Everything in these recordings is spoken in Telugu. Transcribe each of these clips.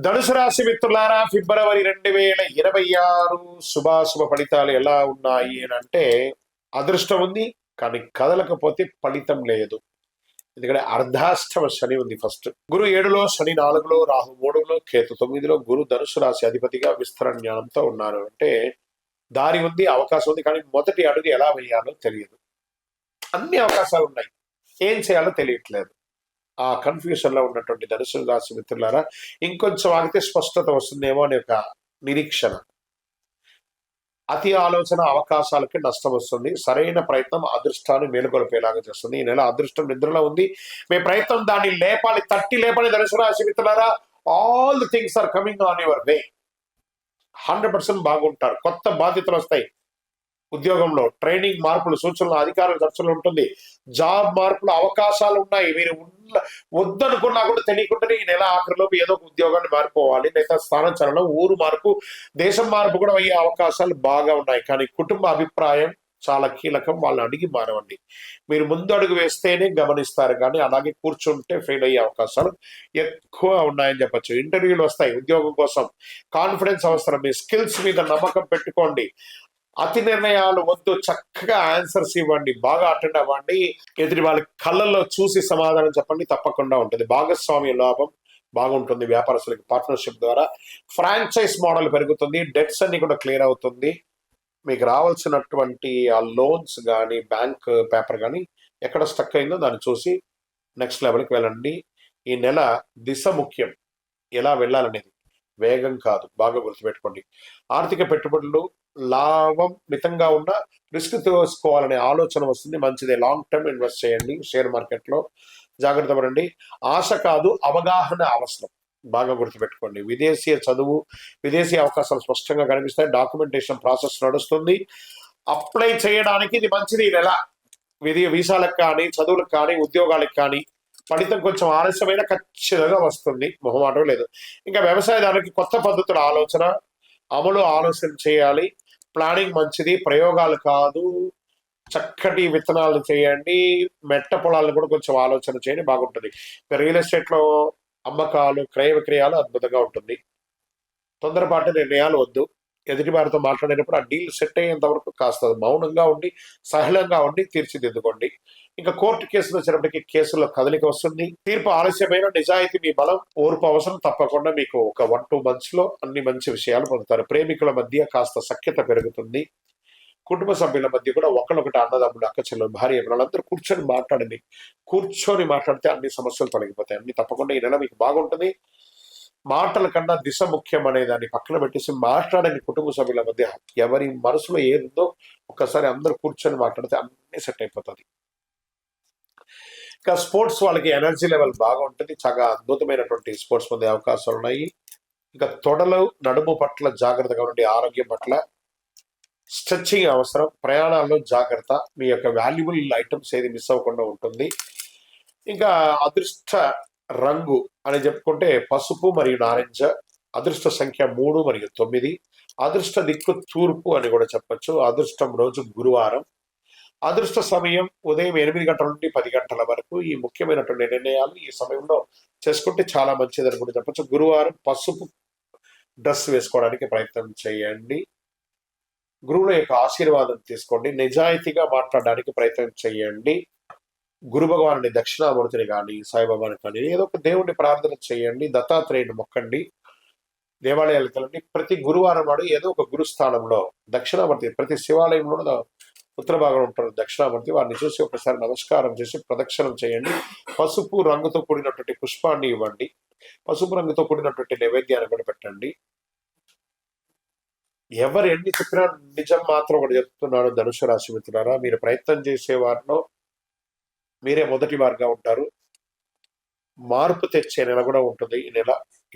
ధనుసు రాశి మిత్రులారా, ఫిబ్రవరి 2026 శుభాశుభ ఫలితాలు ఎలా ఉన్నాయి అని అంటే, అదృష్టం ఉంది కానీ కదలకపోతే ఫలితం లేదు. ఎందుకంటే అర్ధాష్టమ శని ఉంది. ఫస్ట్ గురు 7లో, శని 4లో, రాహు 3లో, కేతు 9లో. గురు ధనుసు రాశి అధిపతిగా విస్తరణ జ్ఞానంతో ఉన్నారు. అంటే దారి ఉంది, అవకాశం ఉంది, కానీ మొదటి అడుగు ఎలా వేయాలో తెలియదు. అన్ని అవకాశాలు ఉన్నాయి, ఏం చేయాలో తెలియట్లేదు. ఆ కన్ఫ్యూషన్ లో ఉన్నటువంటి ధనుసు రాశి మిత్రులారా, ఇంకొంచెం ఆగితే స్పష్టత వస్తుందేమో అనే ఒక నిరీక్షణ. అతి ఆలోచన అవకాశాలకి నష్టం వస్తుంది. సరైన ప్రయత్నం అదృష్టాన్ని మేలుకొల్పేలాగా చేస్తుంది. ఈ నెల అదృష్టం నిద్రలో ఉంది. మీ ప్రయత్నం దాన్ని లేపాలి, తట్టి లేపాలి. ధనుసు రాశి మిత్రులారా, all the things are coming on your way. 100% బాగుంటారు. కొత్త బాధ్యతలు వస్తాయి. ఉద్యోగంలో ట్రైనింగ్, మార్పులు, సూచనలు, అధికారుల ఖర్చులు ఉంటుంది. జాబ్ మార్పులు అవకాశాలు ఉన్నాయి. మీరు వద్దనుకున్నా కూడా తెలియకుండానే ఈ నెల ఆఖరిలోపు ఏదో ఒక ఉద్యోగాన్ని మారిపోవాలి, లేదా స్థానచలనం, ఊరు మార్పు, దేశం మార్పు కూడా అయ్యే అవకాశాలు బాగా ఉన్నాయి. కానీ కుటుంబ అభిప్రాయం చాలా కీలకం. వాళ్ళని అడిగి మారవండి. మీరు ముందు అడుగు వేస్తేనే గమనిస్తారు, కానీ అలాగే కూర్చుంటే ఫెయిల్ అయ్యే అవకాశాలు ఎక్కువ ఉన్నాయని చెప్పచ్చు. ఇంటర్వ్యూలు వస్తాయి ఉద్యోగం కోసం. కాన్ఫిడెన్స్ అవసరం. మీ స్కిల్స్ మీద నమ్మకం పెట్టుకోండి. అతి నిర్ణయాలు వద్దు. చక్కగా ఆన్సర్స్ ఇవ్వండి, బాగా అటెండ్ అవ్వండి. ఎదుటి వాళ్ళ కళ్ళల్లో చూసి సమాధానం చెప్పండి, తప్పకుండా ఉంటుంది. భాగస్వామ్య లాభం బాగుంటుంది. వ్యాపారస్తులకి పార్ట్నర్షిప్ ద్వారా ఫ్రాంచైజ్ మోడల్ పెరుగుతుంది. డెట్స్ అన్ని కూడా క్లియర్ అవుతుంది. మీకు రావాల్సినటువంటి ఆ లోన్స్ కానీ, బ్యాంక్ పేపర్ కానీ ఎక్కడ స్టక్ అయిందో దాన్ని చూసి నెక్స్ట్ లెవెల్కి వెళ్ళండి. ఈ నెల దిశ ముఖ్యం, ఎలా వెళ్ళాలనేది, వేగం కాదు. బాగా గుర్తుపెట్టుకోండి. ఆర్థిక పెట్టుబడులు లాభం మితంగా ఉన్న రిస్క్ తీసుకోవాలనే ఆలోచన వస్తుంది. మంచిదే. లాంగ్ టర్మ్ ఇన్వెస్ట్ చేయండి. షేర్ మార్కెట్లో జాగ్రత్త పడండి. ఆశ కాదు, అవగాహన అవసరం. బాగా గుర్తుపెట్టుకోండి. విదేశీయ చదువు, విదేశీ అవకాశాలు స్పష్టంగా కనిపిస్తాయి. డాక్యుమెంటేషన్ ప్రాసెస్ నడుస్తుంది. అప్లై చేయడానికి ఇది మంచిది. ఈ నెల వీసాలకు కానీ, చదువులకు కానీ, ఉద్యోగాలకు కానీ ఫలితం కొంచెం ఆలస్యమైన ఖచ్చితంగా వస్తుంది. మొహమాటం లేదు. ఇంకా వ్యవసాయదారునికి కొత్త పద్ధతుల ఆలోచన, అమలు ఆలోచన చేయాలి. ప్లానింగ్ మంచిది, ప్రయోగాలు కాదు. చక్కటి విత్తనాలు చేయండి. మెట్ట పొలాలను కూడా కొంచెం ఆలోచన చేయండి, బాగుంటుంది. రియల్ ఎస్టేట్ లో అమ్మకాలు, క్రయ విక్రయాలు అద్భుతంగా ఉంటుంది. తొందరపాటు నిర్ణయాలు వద్దు. ఎదుటి వారితో మాట్లాడేటప్పుడు ఆ డీల్ సెట్ అయ్యేంత వరకు కాస్త మౌనంగా ఉండి, సహనంగా ఉండి తీర్చిదిద్దుకోండి. ఇంకా కోర్టు కేసులు వచ్చినప్పటికీ కేసుల్లో కదలిక వస్తుంది. తీర్పు ఆలస్యమైన నిజాయితీ మీ బలం, ఓర్పు అవసరం. తప్పకుండా మీకు ఒక 1-2 months లో అన్ని మంచి విషయాలు పొందుతారు. ప్రేమికుల మధ్య కాస్త సఖ్యత పెరుగుతుంది. కుటుంబ సభ్యుల మధ్య కూడా ఒకళ్ళొకటి, అన్నదమ్ములు, అక్క చెల్లెలు, భార్య, వాళ్ళందరూ కూర్చొని మాట్లాడండి. కూర్చొని మాట్లాడితే అన్ని సమస్యలు తొలగిపోతాయి. అన్ని తప్పకుండా ఈ నెల మీకు బాగుంటుంది. మాటల కన్నా దిశ ముఖ్యం అనే దాన్ని పక్కన పెట్టేసి మాట్లాడని కుటుంబ సభ్యుల మధ్య ఎవరి మనసులో ఏదో ఒక్కసారి అందరూ కూర్చొని మాట్లాడితే అన్ని సెట్ అయిపోతుంది. ఇంకా స్పోర్ట్స్ వాళ్ళకి ఎనర్జీ లెవెల్ బాగా ఉంటుంది. చాలా అద్భుతమైనటువంటి స్పోర్ట్స్ పొందే అవకాశాలు ఉన్నాయి. ఇంకా తొడలు, నడుము పట్ల జాగ్రత్తగా ఉండి, ఆరోగ్యం పట్ల స్ట్రెచ్చింగ్ అవసరం. ప్రయాణాల్లో జాగ్రత్త. మీ యొక్క వాల్యుబుల్ ఐటమ్స్ ఏది మిస్ అవ్వకుండా ఉంటుంది. ఇంకా అదృష్ట రంగు అని చెప్పుకుంటే పసుపు మరియు నారింజ. అదృష్ట సంఖ్య 3 మరియు 9. అదృష్ట దిక్కు తూర్పు అని కూడా చెప్పచ్చు. అదృష్టం రోజు గురువారం. అదృష్ట సమయం ఉదయం 8 గంటల నుండి 10 గంటల వరకు. ఈ ముఖ్యమైనటువంటి నిర్ణయాలు ఈ సమయంలో చేసుకుంటే చాలా మంచిదని కూడా చెప్పచ్చు. గురువారం పసుపు డ్రెస్ వేసుకోవడానికి ప్రయత్నం చేయండి. గురువుల యొక్క ఆశీర్వాదం తీసుకోండి. నిజాయితీగా మాట్లాడడానికి ప్రయత్నం చేయండి. గురు భగవానుని, దక్షిణామూర్తిని కానీ, సాయిబాబాని కానీ, ఏదో ఒక దేవుడిని ప్రార్థన చేయండి. దత్తాత్రేయుని మొక్కండి. దేవాలయాలకు వెళ్ళండి. ప్రతి గురువారం నాడు ఏదో ఒక గురుస్థానంలో దక్షిణామూర్తి, ప్రతి శివాలయంలో ఉత్తర భాగంలో ఉంటారు దక్షిణామూర్తి. వారిని చూసి ఒకసారి నమస్కారం చేసి ప్రదక్షిణం చేయండి. పసుపు రంగుతో కూడినటువంటి పుష్పాన్ని ఇవ్వండి. పసుపు రంగుతో కూడినటువంటి నైవేద్యాన్ని కూడా పెట్టండి. ఎవరు ఎన్ని చెప్పినా నిజం మాత్రం ఒకటి చెప్తున్నాడు ధనుసు రాశి మిత్రులారా, మీరు ప్రయత్నం చేసే వారిలో మీరే మొదటి వారుగా ఉంటారు. మార్పు తెచ్చే నెల కూడా ఉంటుంది ఈ నెల.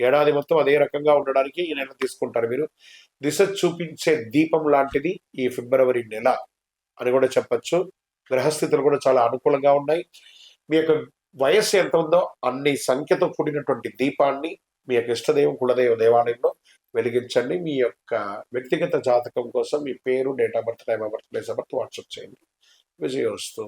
ఏడాది మొత్తం అదే రకంగా ఉండడానికి ఈ నెల తీసుకుంటారు మీరు. దిశ చూపించే దీపం లాంటిది ఈ ఫిబ్రవరి నెల అని కూడా చెప్పచ్చు. గ్రహస్థితులు కూడా చాలా అనుకూలంగా ఉన్నాయి. మీ యొక్క వయస్సు ఎంత ఉందో అన్ని సంఖ్యతో కూడినటువంటి దీపాన్ని మీ యొక్క ఇష్టదైవం, కులదైవ దేవాలయంలో వెలిగించండి. మీ యొక్క వ్యక్తిగత జాతకం కోసం మీ పేరు, date of birth, time of birth, place of birth WhatsApp చేయండి. విజయోస్తు.